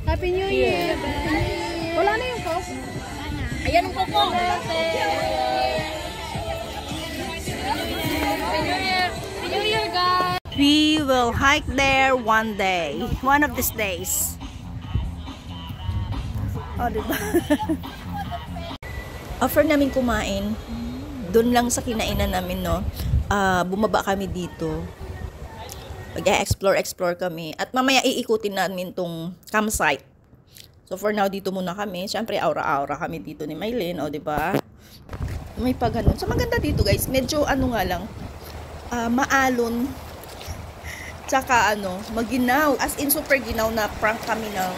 Happy New Year! Wala na yung coke? Ayan ang coke! Happy New Year, guys! We will hike there one day. One of these days. Oh, diba? Offer namin kumain. Doon lang sa kinainan namin, no? Bumaba kami dito. Mag-explore kami. At mamaya iikutin namin tong campsite. So for now, dito muna kami. Siyempre, aura-aura kami dito ni Maylin. O, diba? May pa ganun. So maganda dito, guys. Medyo ano nga lang. Maalon. Tsaka maginaw. As in, super ginaw na prank kami ng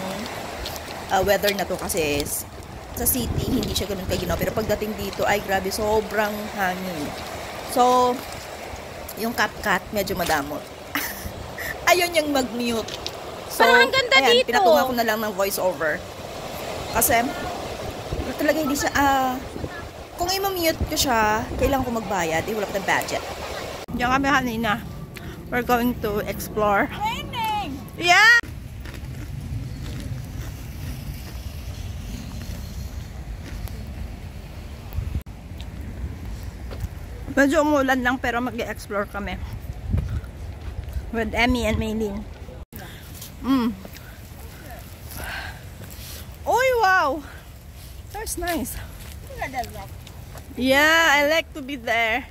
weather na to. Kasi sa city, hindi siya ganun kaginaw. Pero pagdating dito, ay grabe, sobrang hangin. So, yung cat medyo madamot. Ayun yung mag-mute. So, parang ang ganda ayan, dito. pinatunga ko na lang ng voice over. Kasi, talaga hindi siya, kung i-mute ko siya, kailangan ko magbayad. Wala pa ng budget. Diyan kami kanina. We're going to explore. Raining! Yeah! Medyo umulan lang pero mag-explore kami. With Emmy and Maylin. Oy, wow! That's nice. Yeah, I like to be there.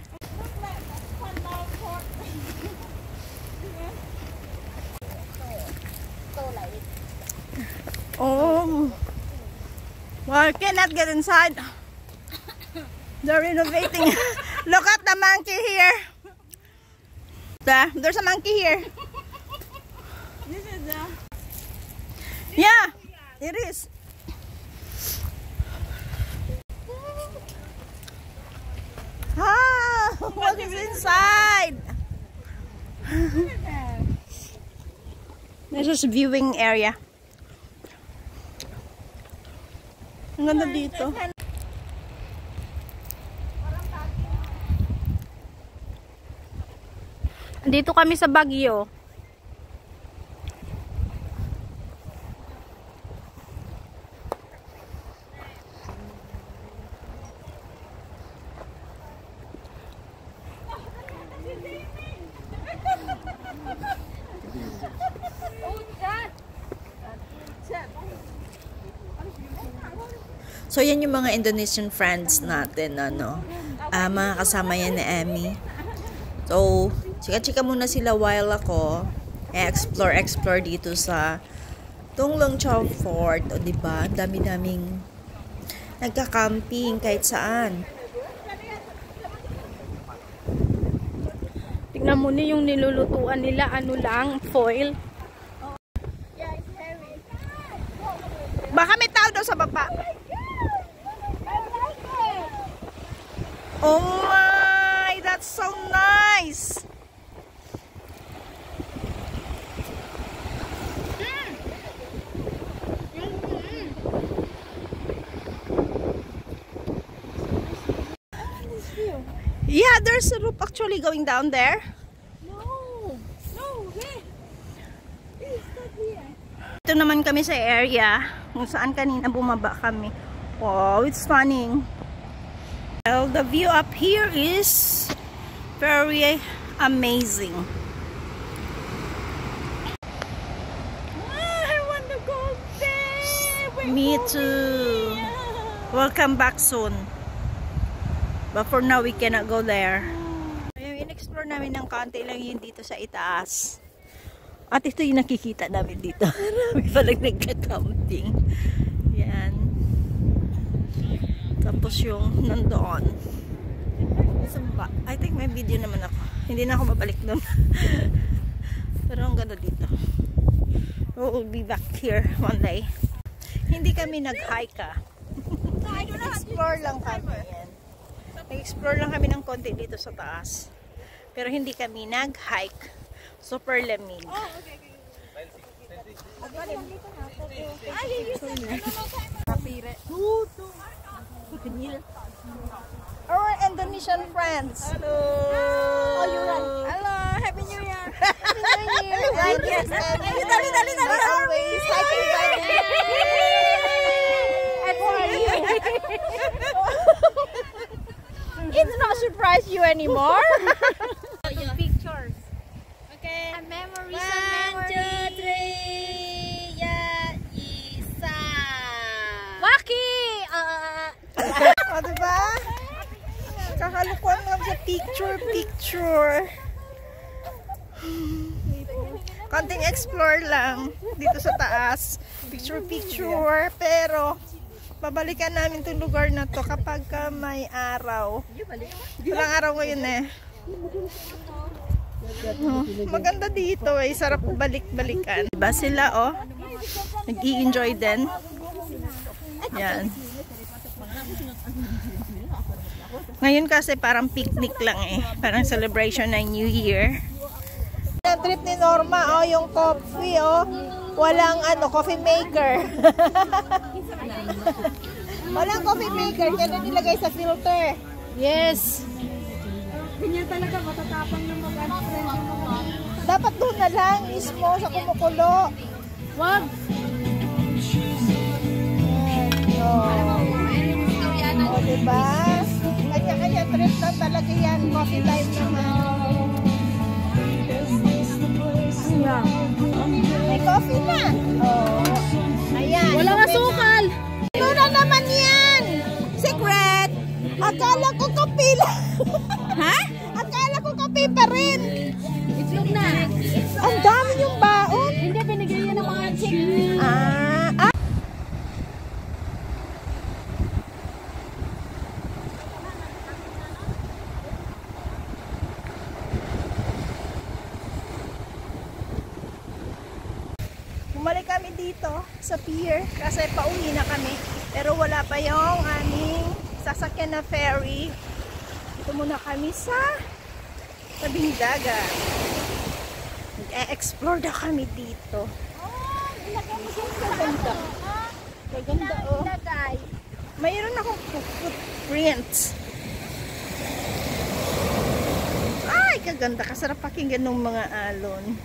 Oh, well, I cannot get inside. They're renovating. Look at the monkey here. There's a monkey here. This is the... Yeah, it is. What is inside? This is viewing area. Ang ganda dito. Dito kami sa Baguio. So, yan yung mga Indonesian friends natin, mga kasama yan ni Emmy. So, chika-chika muna sila while ako explore dito sa Tung Lung Chau Fort. O, diba? Dami-daming nagka-camping kahit saan. Tignan mo ni yung nilulutuan nila, ano lang, foil. Baka may tao daw sa baba. Oh my, that's so nice. Yeah, there's a roof actually going down there. No, wait. Ito naman kami sa area kung saan kanina bumaba kami. Wow, it's stunning. Well, the view up here is very amazing. I want to go there. Me too. We'll come back soon. But for now, we cannot go there. Yung in-explore namin ng konti lang yun dito sa itaas. At ito yung nakikita namin dito. Marami palang nagka-camping. Yan. Tapos yung nandoon. I think may video naman ako. Hindi na ako babalik doon. Pero ang ganda dito. We'll be back here one day. Hindi kami nag-hike Explore lang kami. Yan. Nag-explore lang kami ng konti dito sa taas. Pero hindi kami nag-hike. Super lamig. Our Indonesian friends. Hello. Oh, you run. Hello. Happy New Year. Happy New Year. Yes, Dali. always hiking by recognize you anymore. Pictures. Okay. And memories 1, 2, 3. Yeah, isa. Waki! O, diba? Kakalukuan lang sa picture. Konting explore lang dito sa taas. Picture. Pero, babalikan namin itong lugar na to kapag may araw. Walang araw ngayon eh. Maganda dito eh. Sarap balik-balikan. Diba sila oh? Nag-i-enjoy din. Yan. Ngayon kasi parang picnic lang eh. Parang celebration ng New Year. Ang trip ni Norma, oh, yung coffee, oh. Walang coffee maker. Walang coffee maker. Kaya nilagay sa filter. Yes. Ganyan talaga, matatapang na Dapat doon na lang mismo sa kumukulo. Wag. O, diba? Kanya-kanya trip lang talaga yan. Coffee time naman. Yeah. May coffee na. Oh. Ayan. Walang asukal. Ito na naman yan. Secret. Akala ko kape lang. Ha? Akala ko kape pa rin. Itlog na. Ang dami yung baon. Hindi, binigyan niya ng mga chick. Bumalik kami dito sa pier kasi pauwi na kami. Pero wala pa yung aming sasakyan na ferry. Ito muna kami sa tabing dagat. Nag-e-explore na kami dito. Kaganda. Kaganda oh. Mayroon akong footprints. Ay, kaganda. Kasarap pakinggan ng mga alon.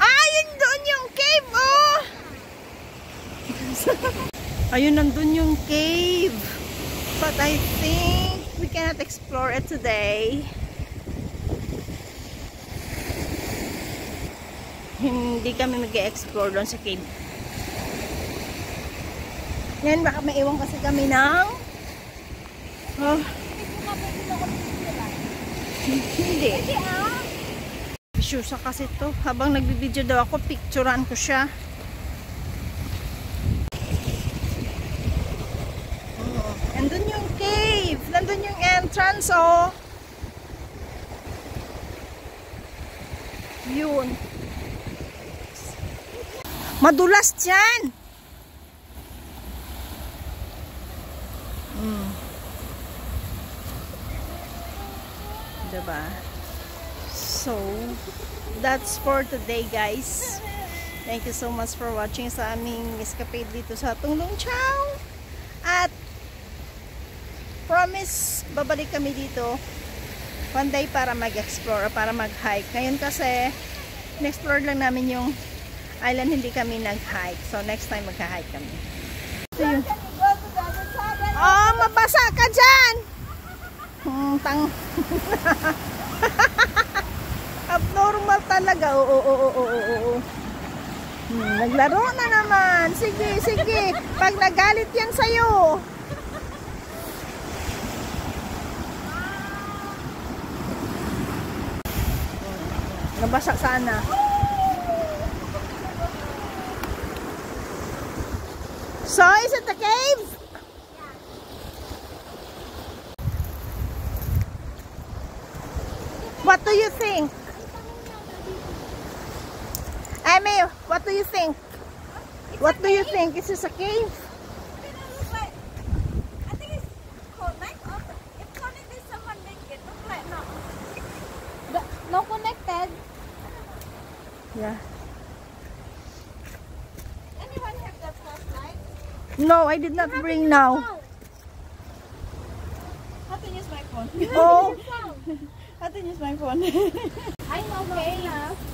Ayun doon yung cave, oh! Ayun, nandun yung cave. But I think we cannot explore it today. Hindi kami mag-explore doon sa cave. Ngayon, baka maiwan kasi kami ng... Oh. Hindi. Syusa kasi to. Habang nagbibideo daw ako, picturean ko siya. Nandun yung cave. Nandun yung entrance, oh. Yun. Madulas dyan. Diba? So, that's for today, guys. Thank you so much for watching sa aming escapade dito sa Tunglong Chow. At promise, babalik kami dito one day para mag-explore, para mag-hike. Ngayon kasi, in-explore lang namin yung island, hindi kami nag-hike. So, next time mag-hike kami. Oh, mabasa ka dyan! Abnormal talaga. Oo. Naglaro na naman. Sige. Pag nagalit yan sa'yo. Nabasa sana. So, is it the cave? What do you think? Amy, what do you think? What do you think? Is this a cave? I think it's connected. It's connected someone make it. Look like no. No connected. Yeah. Anyone have the flashlight? No, I did not bring now. How to use my phone? Oh, How to use my phone? I know cave.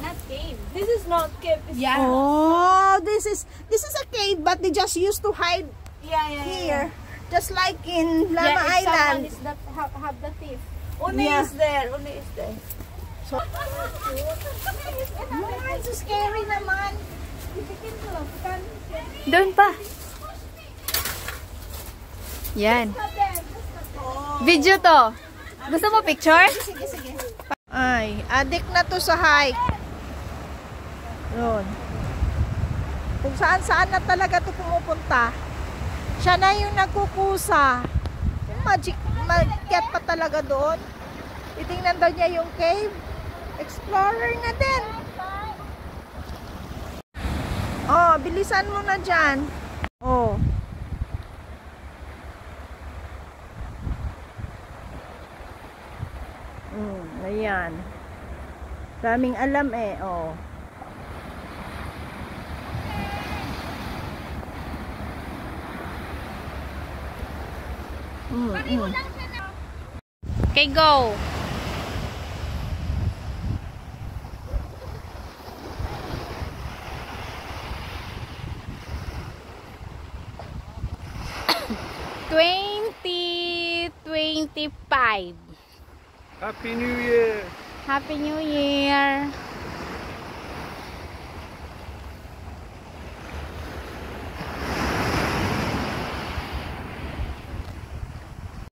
Not cave. This is not cave. It's oh, this is a cave, but they just used to hide yeah. here, just like in Lama If someone Island. is that have the thief. Uni Yeah. is there. Uni is there. Man, so scary naman. Doon pa. Yan. Video to. Gusto mo picture? Ay, addict na to sa hike. Yun. Kung saan-saan na talaga to pumupunta. Siya na yung nagkukusa. Mag-get pa talaga doon. Titingnan daw niya yung cave. Explorer na din. Oh, bilisan mo na dyan. Oh. Ayan. Daming alam eh. Oh. Okay, go. $20.25. Happy New Year! Happy New Year.